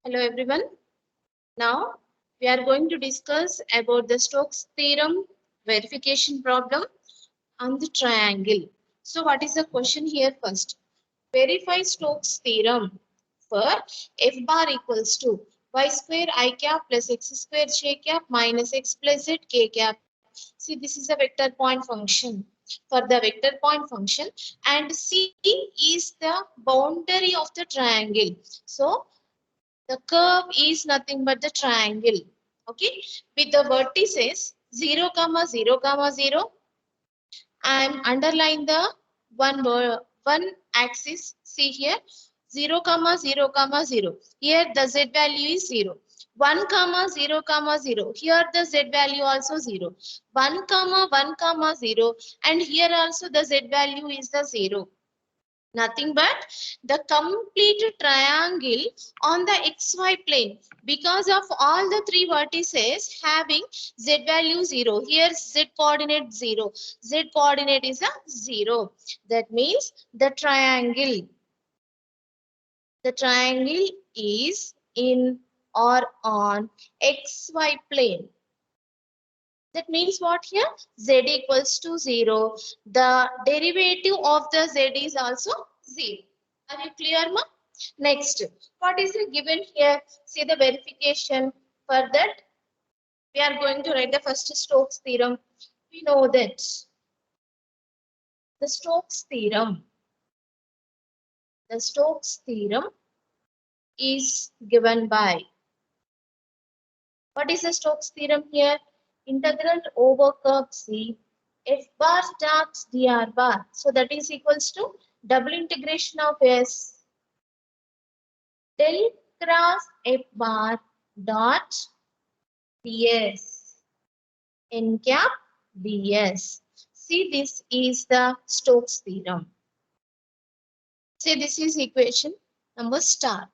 Hello everyone. Now we are going to discuss about the Stokes theorem verification problem on the triangle. So what is the question here first? Verify Stokes theorem for f bar equals to y square I cap plus x square j cap minus x plus z k cap. See, this is a vector point function. For the vector point function, and C is the boundary of the triangle. So the curve is nothing but the triangle. Okay, with the vertices 0, comma 0, comma 0. I am underline the one axis. See here, 0, comma 0, comma 0. Here the z value is 0. 1, comma 0, comma 0. Here the z value also 0. 1, comma 1, comma 0. And here also the z value is the 0. Nothing but the complete triangle on the xy plane, because of all the three vertices having z value 0. Here z coordinate 0. Z coordinate is a 0. That means the triangle is in or on xy plane. That means what here? Z equals to 0. The derivative of the Z is also 0. Are you clear, ma? Next, what is given here? See the verification. For that, we are going to write the first Stokes theorem. We know that the Stokes theorem is given by, what is the Stokes theorem here? Integral over curve C f bar dot dr bar. So that is equals to double integration of S del cross f bar dot ds n cap ds. See, this is the Stokes theorem. See, this is equation number star.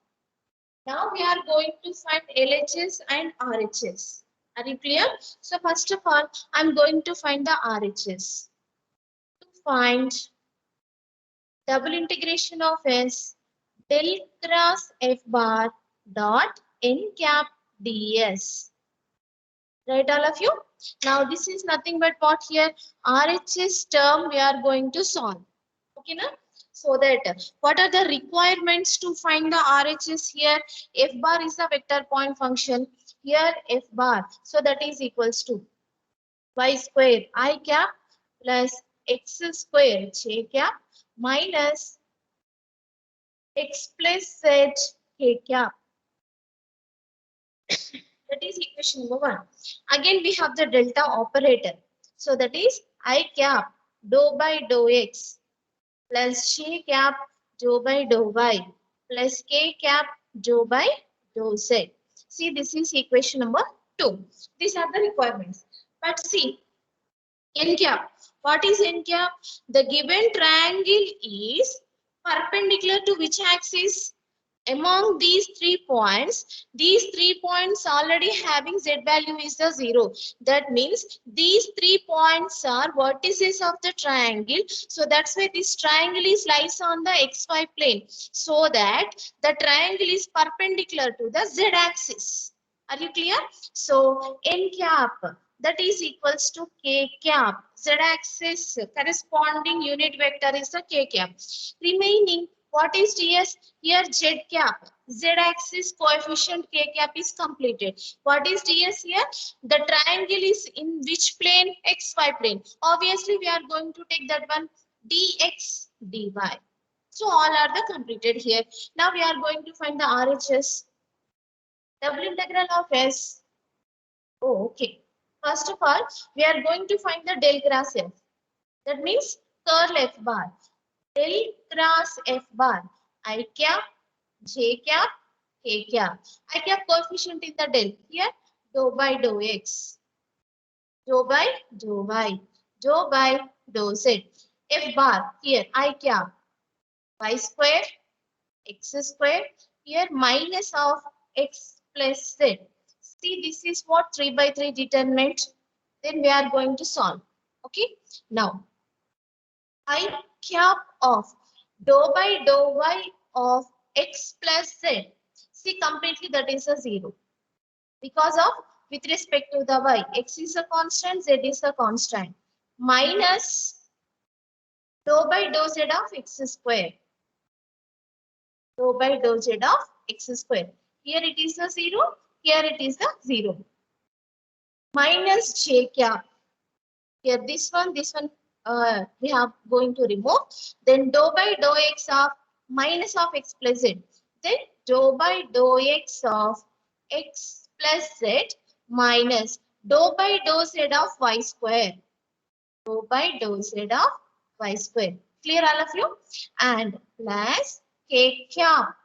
Now we are going to find LHS and RHS. Are you clear? So first of all, I'm going to find the RHS. To find double integration of S del cross f bar dot n cap ds. Right, all of you? Now this is nothing but what here? RHS term we are going to solve. Okay, na? So that what are the requirements to find the RHS here? F bar is a vector point function. Here F bar. So that is equals to y square I cap plus x square j cap minus x plus z k cap. That is equation number 1. Again we have the delta operator. So that is I cap dou by dou x plus j cap dou by dou y plus k cap dou by dou z. See, this is equation number 2. These are the requirements. But see, n cap. What is n cap? The given triangle is perpendicular to which axis? Among these 3 points already having z value is the 0. That means these 3 points are vertices of the triangle. So that's why this triangle is lies on the xy plane. So that the triangle is perpendicular to the z axis. Are you clear? So n cap, that is equals to k cap. Z axis corresponding unit vector is the k cap. Remaining, what is ds? Here z cap. Z axis coefficient k cap is completed. What is ds here? The triangle is in which plane? Xy plane. Obviously, we are going to take that one dx dy. So all are the completed here. Now we are going to find the RHS. Double integral of S. Oh, okay. First of all, we are going to find the del cross F. That means curl F bar. Del cross F bar. I cap, J cap, K cap. I cap coefficient in the del. Here, dou by dou x. Dou by dou y. Dou by dou z. F bar. Here, I cap. Y square, x square. Here, minus of x plus z. See, this is what 3 by 3 determinant. Then we are going to solve. Okay. Now, I cap of dou by dou y of x plus z. See, completely that is a 0. Because of, with respect to the y, x is a constant, z is a constant. Minus dou by dou z of x square. Dou by dou z of x square. Here it is a 0, here it is a 0. Minus j cap. Here this one we have going to remove. Then dou by dou x of minus of x plus z. Then dou by dou x of x plus z minus dou by dou z of y square. Dou by dou z of y square. Clear all of you? And plus k cap.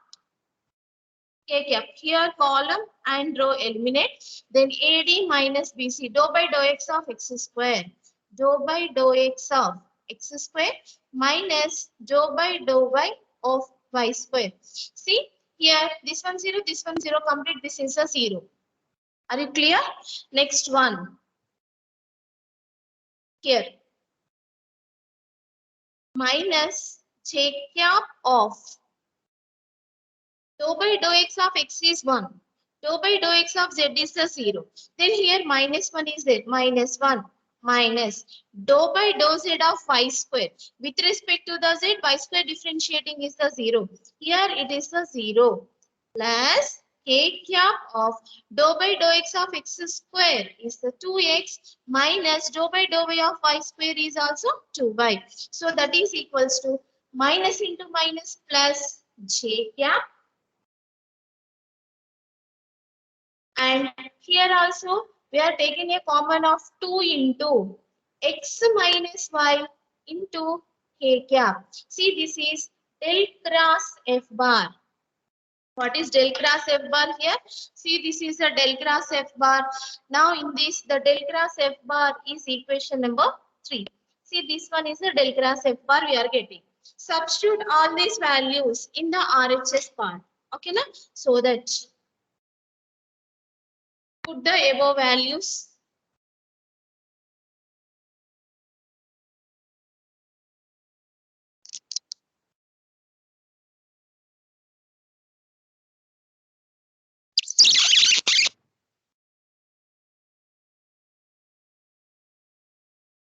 K cap. Here column and row eliminate. Then AD minus BC. Dou by dou x of x square. Dou by dou x of x square minus dou by dou y of y square. See here this one 0, this one 0, complete, this is a 0. Are you clear? Next one. Here minus j cap of dou by dou x of x is 1. Dou by dou x of z is the 0. Then here minus 1 is z, minus 1 minus dou by dou z of y square. With respect to the z, y square differentiating is the 0. Here it is the 0 plus k cap of dou by dou x of x square is the 2x minus dou by dou y of y square is also 2y. So that is equals to minus into minus plus j cap. And here also we are taking a common of 2 into x minus y into k cap. See, this is del cross f bar. What is del cross f bar here? See, this is a del cross f bar. Now in this, the del cross f bar is equation number 3. See, this one is the del cross f bar we are getting. Substitute all these values in the RHS part. Okay, na? So that put the above values.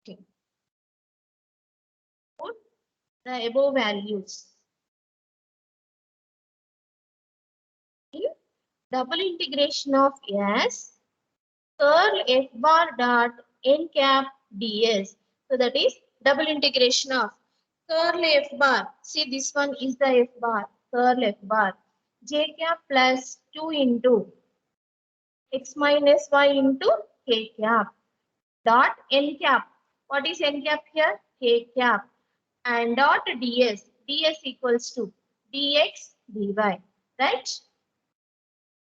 Okay. Put the above values in double integration of S curl f bar dot n cap ds. So that is double integration of curl f bar. See, this one is the f bar, curl f bar. J cap plus 2 into x minus y into k cap dot n cap. What is n cap here? K cap. And dot ds. ds equals to dx dy. Right?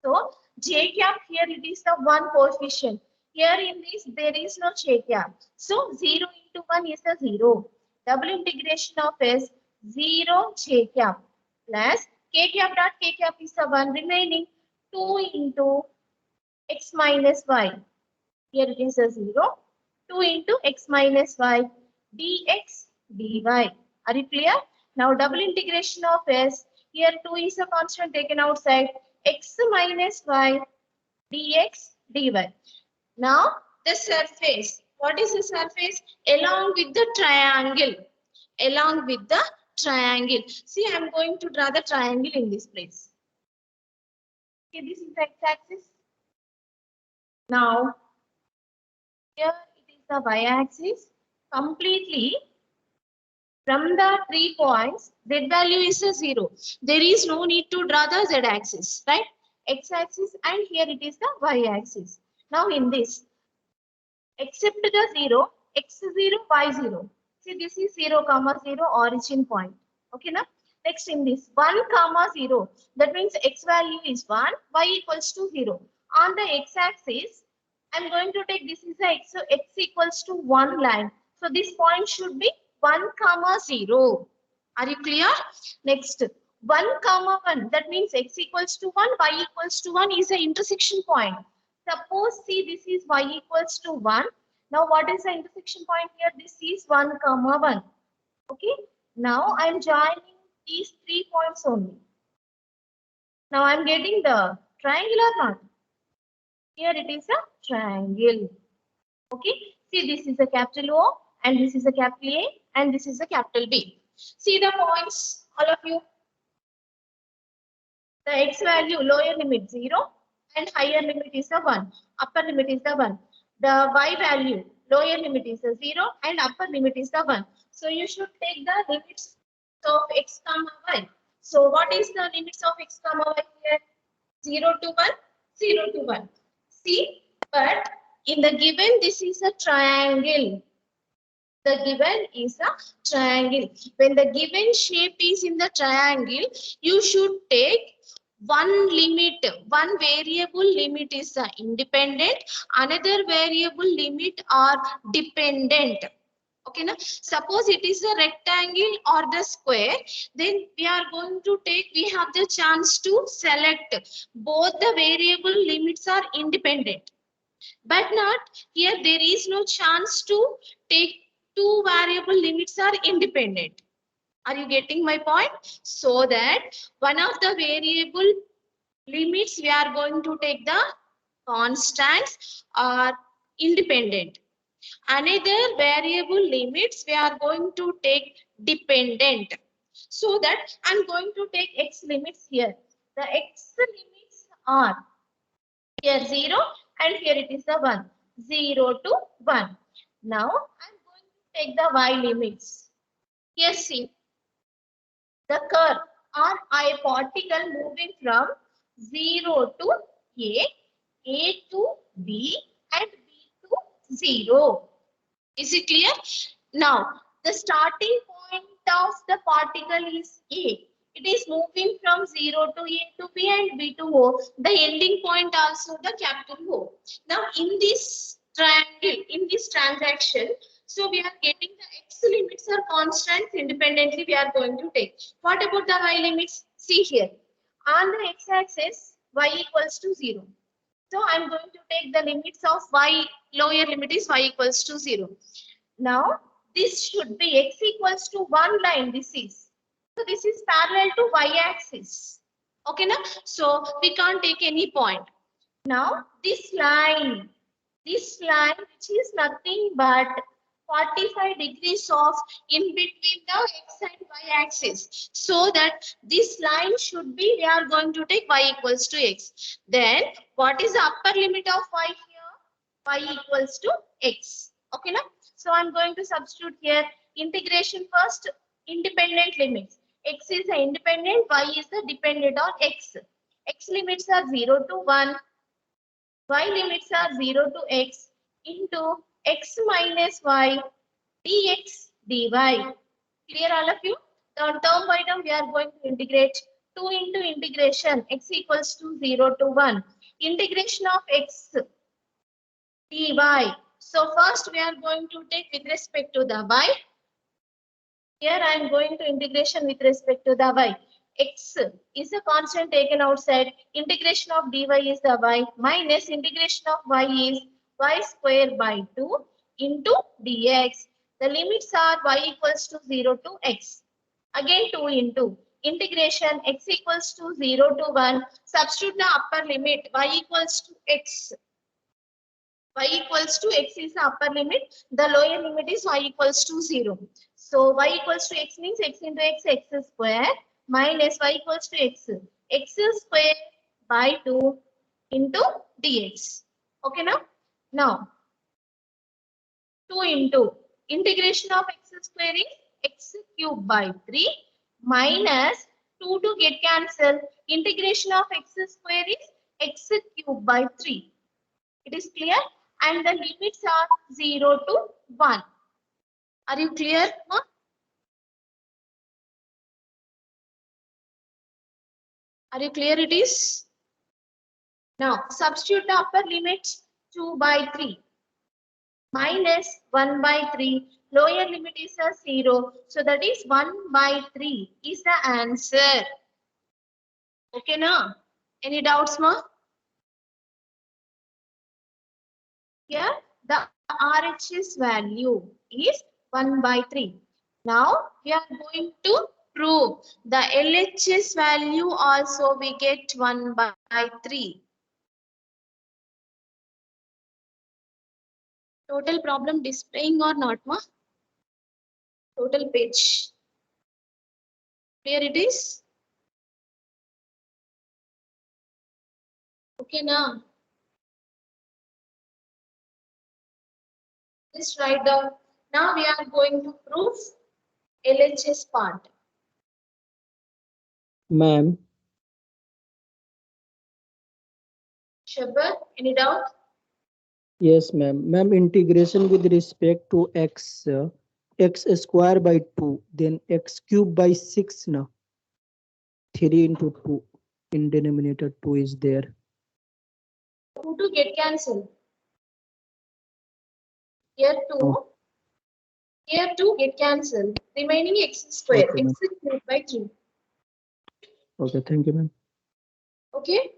So j cap here it is the one coefficient. Here in this there is no j cap. So 0 into 1 is the 0. Double integration of s 0 j cap plus k cap dot k cap is the 1 remaining 2 into x minus y. Here it is a 0. 2 into x minus y dx dy. Are you clear? Now double integration of s. Here 2 is a constant taken outside. X minus y dx dy. Now the surface. What is the surface? Along with the triangle. Along with the triangle. See, I am going to draw the triangle in this place. Okay, this is the x-axis. Now, here it is the y-axis. Completely from the 3 points, z value is a 0. There is no need to draw the z-axis, right? X-axis and here it is the y-axis. Now in this, except the 0, x0, y0. See, this is 0, 0 origin point. Okay, now? Next in this, 1, 0. That means x value is 1, y equals to 0. On the x-axis, I'm going to take this is the x, so x equals to 1 line. So this point should be 1, 0. Are you clear? Next, 1, 1. That means x equals to 1, y equals to 1 is the intersection point. Suppose, see, this is y equals to 1. Now, what is the intersection point here? This is 1, 1. Okay. Now, I am joining these 3 points only. Now I'm getting the triangle or not? Here it is a triangle. Okay. See, this is a capital O and this is a capital A and this is a capital B. See the points, all of you. The x value, lower limit 0 and higher limit is a 1. Upper limit is the 1. The y value, lower limit is a 0 and upper limit is the 1. So you should take the limits of x comma y. So what is the limits of x comma y here? 0 to 1, 0 to 1. See, but in the given, this is a triangle. The given is a triangle. When the given shape is in the triangle, you should take one limit, one variable limit is independent, another variable limit are dependent. Okay, now suppose it is a rectangle or the square, then we are going to take, we have the chance to select both the variable limits are independent. But not here, there is no chance to take two variable limits are independent. Are you getting my point? So that one of the variable limits we are going to take the constants are independent. Another variable limits we are going to take dependent. So that I'm going to take x limits here. The x limits are here 0 and here it is the 1. 0 to 1. Now I'm going to take the y limits. Here see, the curve or a particle moving from 0 to A to B and B to 0. Is it clear? Now, the starting point of the particle is A. It is moving from 0 to A to B and B to O. The ending point also the capital O. Now, in this triangle, in this transaction, so we are getting the x limits are constants independently we are going to take. What about the y limits? See here. On the x-axis, y equals to 0. So I'm going to take the limits of y, lower limit is y equals to 0. Now this should be x equals to 1 line, this is. So this is parallel to y-axis. Okay, now? So we can't take any point. Now this line which is nothing but 45 degrees of in between the x and y axis. So that this line should be, we are going to take y equals to x. Then what is the upper limit of y here? Y equals to x. Okay, now? So I'm going to substitute here integration first, independent limits. X is the independent, y is the dependent on x. X limits are 0 to 1. Y limits are 0 to x into x minus y dx dy. Clear all of you? Now term by term we are going to integrate. 2 into integration x equals to 0 to 1. Integration of x dy. So first we are going to take with respect to the y. Here I am going to integration with respect to the y. X is a constant taken outside. Integration of dy is the y minus integration of y is y square by 2 into dx. The limits are y equals to 0 to x. Again 2 into integration x equals to 0 to 1. Substitute the upper limit y equals to x. Y equals to x is the upper limit. The lower limit is y equals to 0. So y equals to x means x into x, x square minus y equals to x. X square by 2 into dx. Okay now? Now 2 into integration of x square is x cube by 3 minus 2 to get cancelled. Integration of x square is x cube by 3. It is clear? And the limits are 0 to 1. Are you clear? Huh? Are you clear it is? Now substitute the upper limit 2 by 3 minus 1 by 3. Lower limit is a 0. So that is 1 by 3 is the answer. Okay now? Any doubts ma? Here the RHS value is 1 by 3. Now we are going to prove the LHS value also we get 1 by 3. Total problem displaying or not, ma? Total page. Here it is. Okay, now. Just write down. Now we are going to prove LHS part. Ma'am, Shabbat, any doubt? yes, ma'am. Ma'am, integration with respect to x, x square by 2, then x cube by 6 now. 3 into 2 in denominator 2 is there. 2 to get cancelled. Here 2. Oh. Here 2 get cancelled. Remaining x square. Okay, X ma'am. is cubed by 3. Okay, thank you, ma'am. Okay.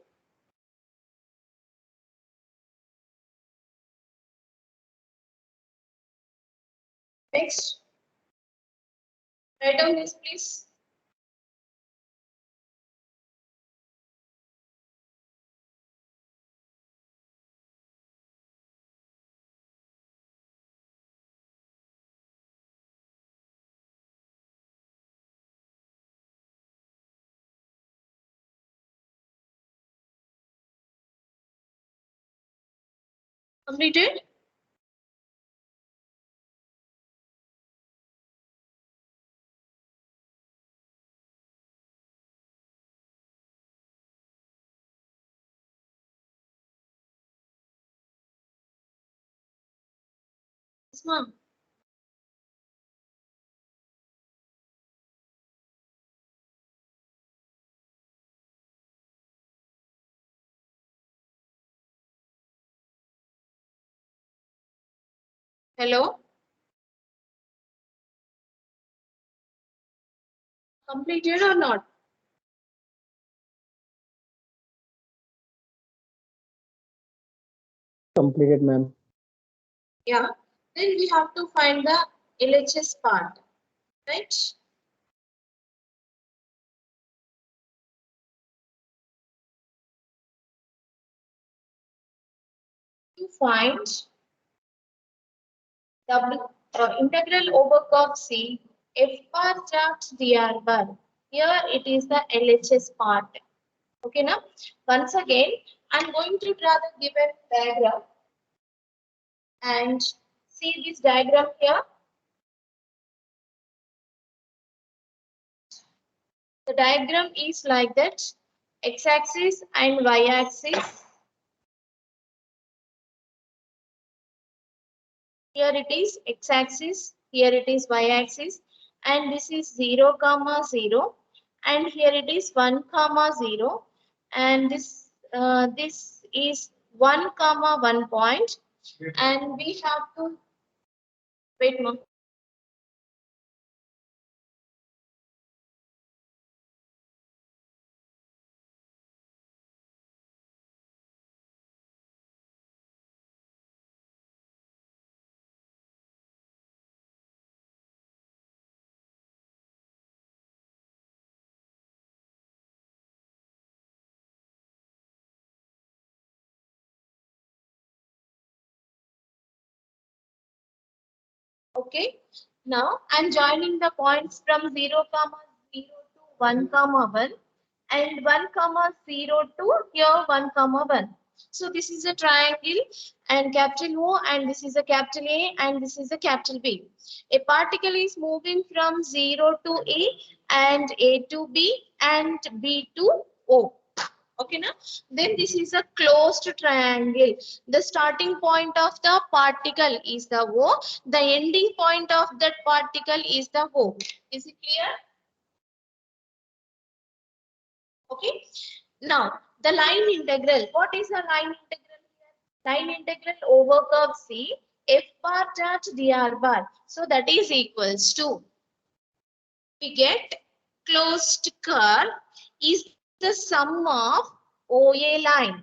Next. Write down this, please. Completed? Yes, ma'am. Hello? Completed or not? Completed, ma'am. Yeah. Then we have to find the LHS part. Right? To find integral over curve C, F bar dot dr bar. Here it is the LHS part. Okay, now once again, I'm going to draw the given diagram and see this diagram here. The diagram is like that: x-axis and y-axis. Here it is x-axis, here it is y-axis, and this is 0, 0, and here it is 1, 0, and this is 1, 1 point, and we have to wait more. Okay, now I'm joining the points from 0, 0 to 1, 1, and 1, 0 to here 1, 1. So this is a triangle and capital O, and this is a capital A, and this is a capital B. A particle is moving from 0 to A and A to B and B to O. Okay, now then this is a closed triangle. The starting point of the particle is the O. The ending point of that particle is the O. Is it clear? Okay. Now the line integral. What is the line integral here? Line integral over curve C, F bar dot dr bar. So that is equals to, we get closed curve is the sum of OA line,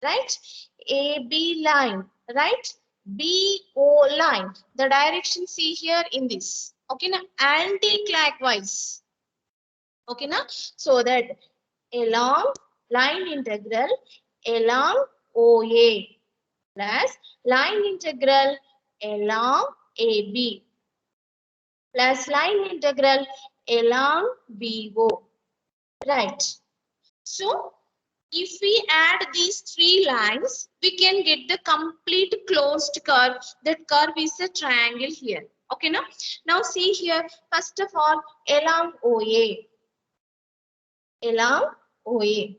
right? AB line, right? BO line. The direction see here in this. Okay, now anti-clockwise. Okay, na? So that along line integral along OA plus line integral along AB plus line integral along BO. Right. So if we add these three lines, we can get the complete closed curve. That curve is a triangle here. Okay, now? Now see here, first of all, along OA. Along OA.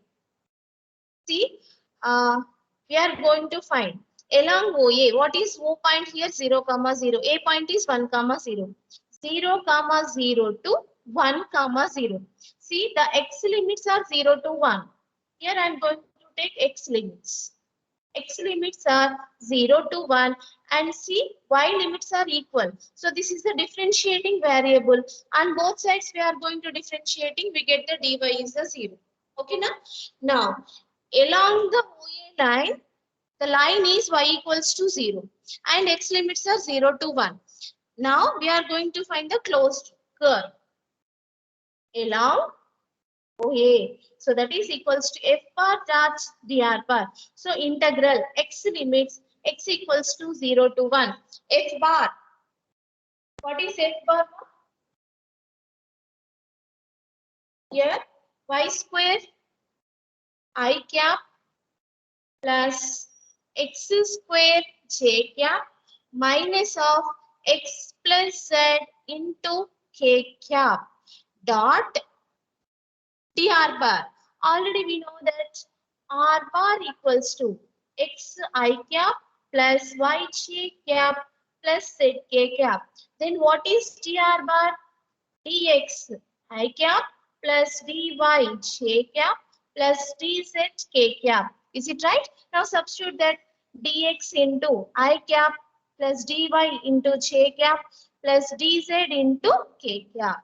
See, we are going to find along OA. What is O point here? 0, 0. A point is 1, 0. 0, 0 to 1, 0. See, the x limits are 0 to 1. Here I am going to take x limits. X limits are 0 to 1 and see y limits are equal. So this is the differentiating variable. On both sides we are going to differentiating. We get the dy is a 0. Okay, now along the OA line, the line is y equals to 0 and x limits are 0 to 1. Now we are going to find the closed curve along OA. So that is equals to f bar dot dr bar. So integral x limits x equals to 0 to 1. F bar. What is f bar? Here y square I cap plus x square j cap minus of x plus z into k cap dot dr bar. Already we know that r bar equals to x I cap plus y j cap plus z k cap. Then what is dr bar? Dx I cap plus dy j cap plus dz k cap. Is it right? Now substitute that dx into I cap plus dy into j cap plus dz into k cap.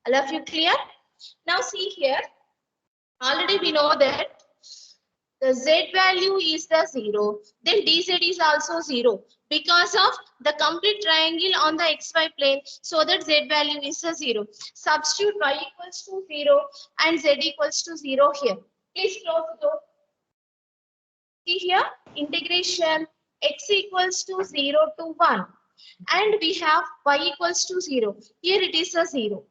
All of you clear? Now see here. Already we know that the z value is the 0. Then dz is also 0 because of the complete triangle on the xy plane. So that z value is a 0. Substitute y equals to 0 and z equals to 0 here. Please close the door. See here, integration x equals to 0 to 1. And we have y equals to 0. Here it is a 0.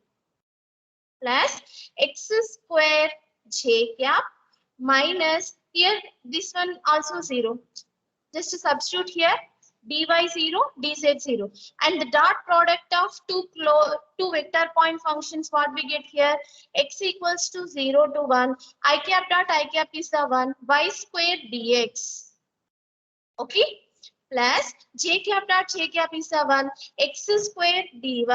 Plus x square j cap minus here this one also 0. Just to substitute here dy 0, dz 0. And the dot product of two vector point functions, what we get here, x equals to 0 to 1, I cap dot I cap is the 1, y square dx. Okay, plus j cap dot j cap is the 1, x square dy.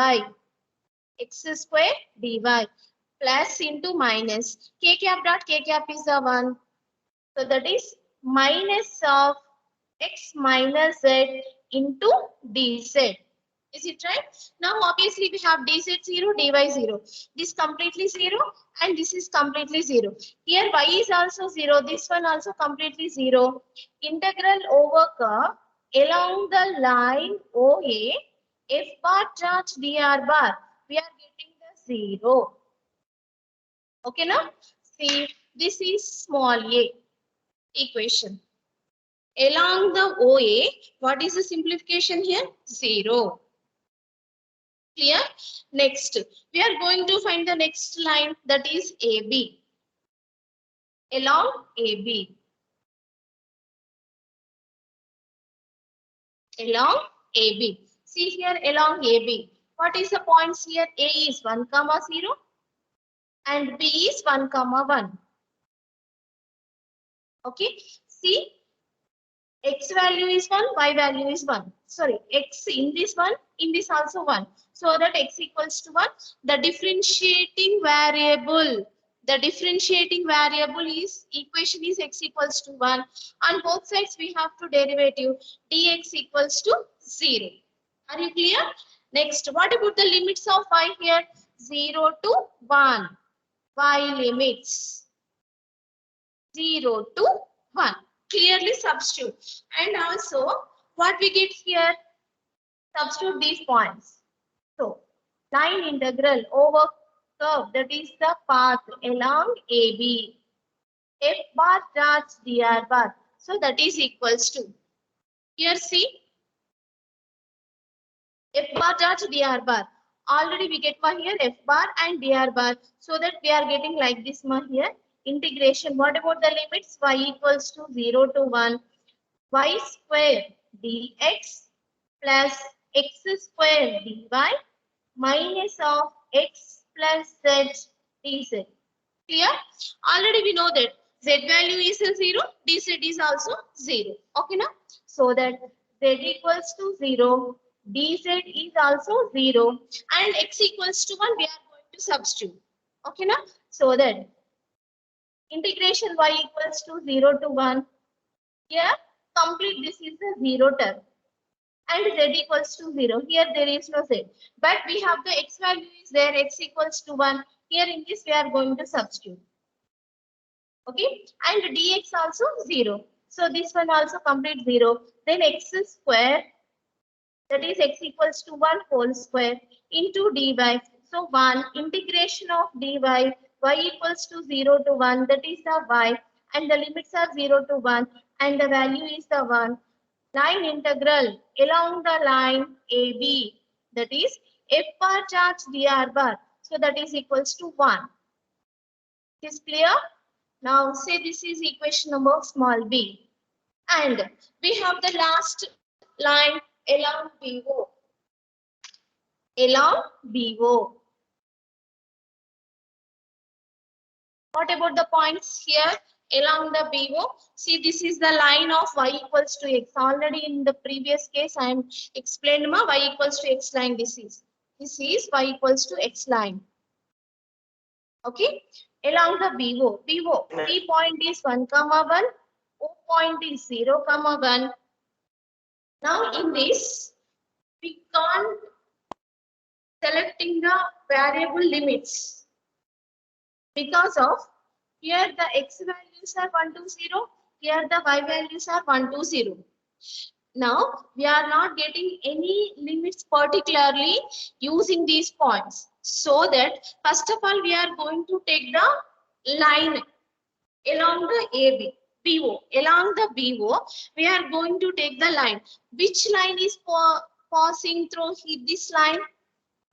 X square dy plus into minus k cap dot k cap is the 1. So that is minus of x minus z into dz. Is it right? Now obviously we have dz 0, dy 0. This completely 0 and this is completely 0. Here y is also 0. This one also completely 0. Integral over curve along the line OA f bar dot dr bar. We are getting the 0. Okay, now see this is small a equation. Along the OA, what is the simplification here? 0. Clear? Next, we are going to find the next line, that is AB. Along AB. Along AB. See here along AB. What is the points here? A is 1, 0 and B is 1, 1. Okay. See, x value is 1, y value is 1. Sorry, x in this one, in this also 1. So that x equals to 1. The differentiating variable is, equation is x equals to 1. On both sides we have to derivative dx equals to 0. Are you clear? Next, what about the limits of y here? 0 to 1. Y limits 0 to 1. Clearly substitute. And also what we get here, substitute these points. So line integral over curve, that is the path along AB. F bar charge dr bar. So that is equals to, here see, F bar charge dr bar. Already we get for here F bar and dr bar. So that we are getting like this here. Integration. What about the limits? Y equals to 0 to 1. Y square dx plus x square dy minus of x plus z dz. Clear? Already we know that z value is a 0, dz is also 0. Okay, now? So that z equals to 0, dz is also 0, and x equals to 1, we are going to substitute. Okay, now? So that integration y equals to 0 to 1. Here, complete this is a 0 term. And z equals to 0. Here there is no z. But we have the x value is there, x equals to 1. Here in this we are going to substitute. Okay, and dx also 0. So this one also complete 0. Then x square, that is x equals to 1 whole square into dy. So 1 integration of dy, y equals to 0 to 1, that is the y, and the limits are 0 to 1, and the value is the 1. Line integral along the line AB, that is f bar charge dr bar. So that is equals to 1. Is clear? Now say this is equation number small b. And we have the last line along BO. Along BO. What about the points here along the BO? See, this is the line of y equals to x. Already in the previous case, I am explained y equals to x line. This is y equals to x line. Okay, along the BO. P point is 1, 1. O point is 0, 1. Now in this, we can't selecting the variable limits because of here the x values are 1 to 0, here the y values are 1 to 0. Now we are not getting any limits particularly using these points. So that first of all we are going to take the line along the AB. BO. Along the BO, we are going to take the line. Which line is passing through this line?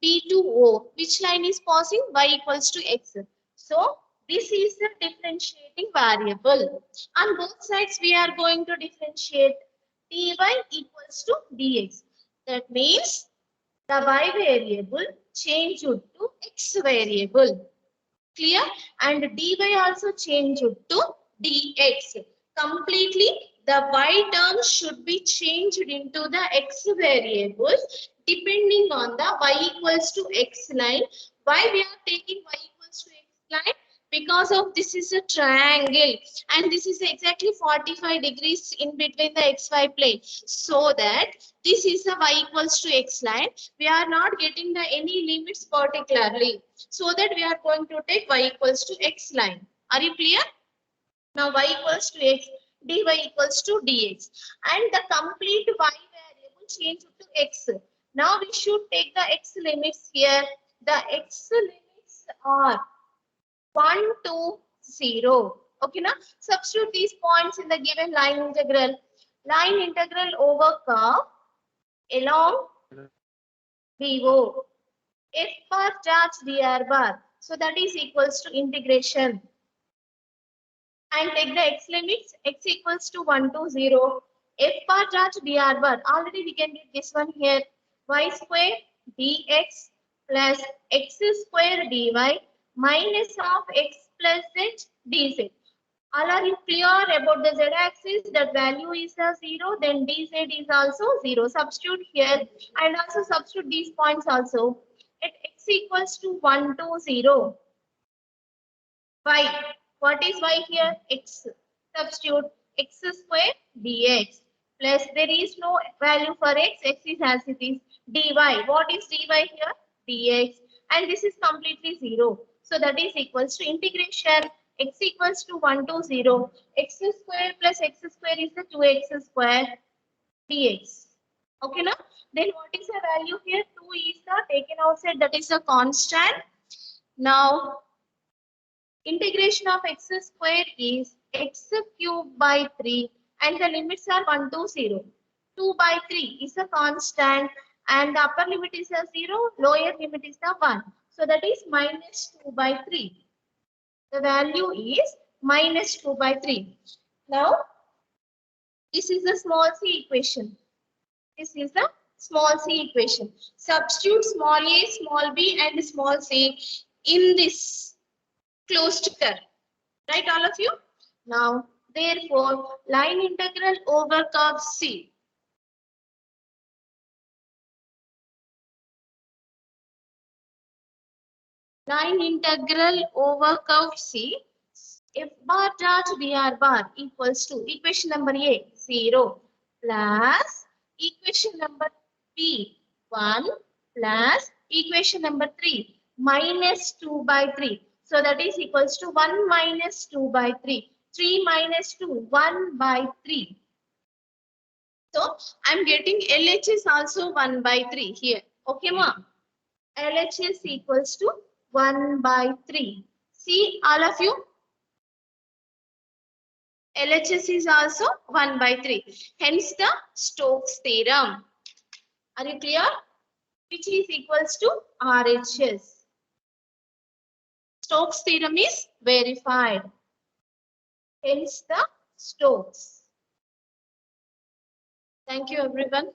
P to O. Which line is passing? Y equals to X. So, this is the differentiating variable. On both sides, we are going to differentiate dy equals to dx. That means the y variable changed to x variable. Clear? And dy also changed to dx. Completely, the y term should be changed into the x variables depending on the y equals to x line. Why we are taking y equals to x line? Because of this is a triangle and this is exactly 45 degrees in between the xy plane. So that this is the y equals to x line. We are not getting the any limits particularly. So that we are going to take y equals to x line. Are you clear? Now y equals to x, dy equals to dx. And the complete y variable changed to x. Now we should take the x limits here. The x limits are 1 to 0. Okay, now substitute these points in the given line integral. Line integral over curve along BO. F bar charge dr bar. So that is equals to integration. And take the x limits, x equals to 1 to 0. F bar charge dr bar. Already we can get this one here. Y square dx plus x square dy minus of x plus z dz. All are you clear about the z-axis? That value is a 0, then dz is also 0. Substitute here and also substitute these points also. At x equals to 1 to 0. Y. What is y here? X. Substitute x square dx plus there is no value for x. X is as it is. Dy. What is dy here? Dx. And this is completely 0. So that is equals to integration x equals to 1 to 0. X square plus x square is the 2x square dx. Okay, now? Then what is the value here? 2 is the taken outside, that is a constant. Now, integration of x square is x cube by 3 and the limits are 1 to 0. 2 by 3 is a constant and the upper limit is a 0, lower limit is a 1. So that is minus 2 by 3. The value is minus 2 by 3. Now, this is a small c equation. This is the small c equation. Substitute small a, small b and small c in this closed curve. Right, all of you? Now, therefore, line integral over curve C. Line integral over curve C. F bar dot dr bar equals to equation number A, 0 plus equation number B, 1 plus equation number 3, minus 2 by 3. So that is equals to 1 minus 2 by 3. 3 minus 2, 1 by 3. So I'm getting LHS also 1 by 3 here. Okay, ma'am? LHS equals to 1 by 3. See, all of you? LHS is also 1 by 3. Hence the Stokes theorem. Are you clear? Which is equals to RHS. Stokes theorem is verified. Hence the Stokes. Thank you, everyone.